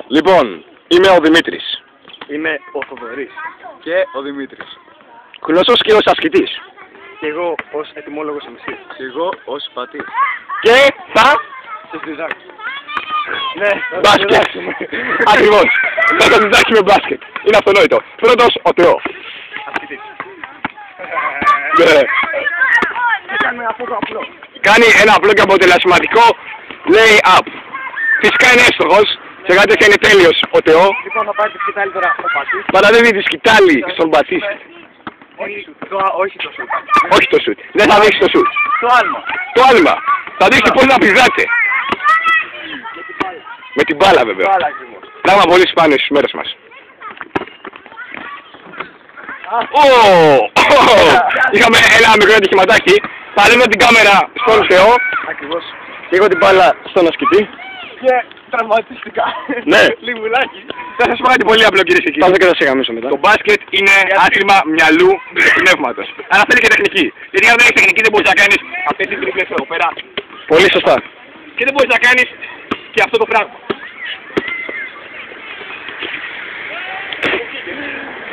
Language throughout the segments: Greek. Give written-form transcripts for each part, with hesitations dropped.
Λοιπόν, είμαι ο Δημήτρης. Είμαι ο Θοδωρής. Και ο Δημήτρης. Γνωστός και ως ασκητής. Και εγώ ως ετοιμόλογος MC. Και εγώ ως πατής. Και θα... Σε στριζάκι. Ναι, μπάσκετ. Ακριβώς. Θα το συζάκι με μπάσκετ. Είναι αυτονόητο. Πρώτος ο Θεό. Ασκητής. Ναι. Έκανε αυτό το απλό. Κάνει ένα απλό και αποτελεσματικό lay-up. Φυσικά είναι εύστοχος. Σε κάτι θα είναι τέλειος ο Θεό. Λοιπόν, θα πάρει τη σκητάλη τώρα ο πατής. Παραδεύει τη σκητάλη στον πατήστη. Όχι το σουτ. Όχι το σουτ. Δεν θα δείξει το σουτ. Το άλμα. Το άλμα. Θα δείξει πώς να πηδάτε. Με την μπάλα βέβαια. Μπάλα ακριβώς. Πράγμα πολύ σπάνιο στις μέρες μας. Είχαμε ένα μικρό ατυχηματάκι. Παρέμβω την κάμερα στον Θεό. Ακριβώς. Και εγώ την μπάλα στον ασκητή. Και τραυματίστηκα. Ναι. Λιγουλάκι. Θα σας πω κάτι πολύ απλό, κυρίες και κύριοι. Πάμε και θα σε γαμίσω μετά. Το μπάσκετ είναι άθλημα μυαλού και πνεύματος. Αλλά θέλει και τεχνική. Γιατί αν δεν έχεις τεχνική δεν μπορείς να κάνεις αυτές τις τρίπλες εδώ πέρα. Πολύ σωστά. Και δεν μπορείς να κάνεις και αυτό το πράγμα.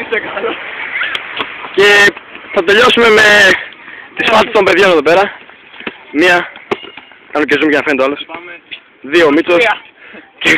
Είστε καλό. Και θα τελειώσουμε με τις φάτες των παιδιών εδώ πέρα. Μία. Κάνω και zoom για να φαίνεται όλος. Δύο ο Μίτσος. 24.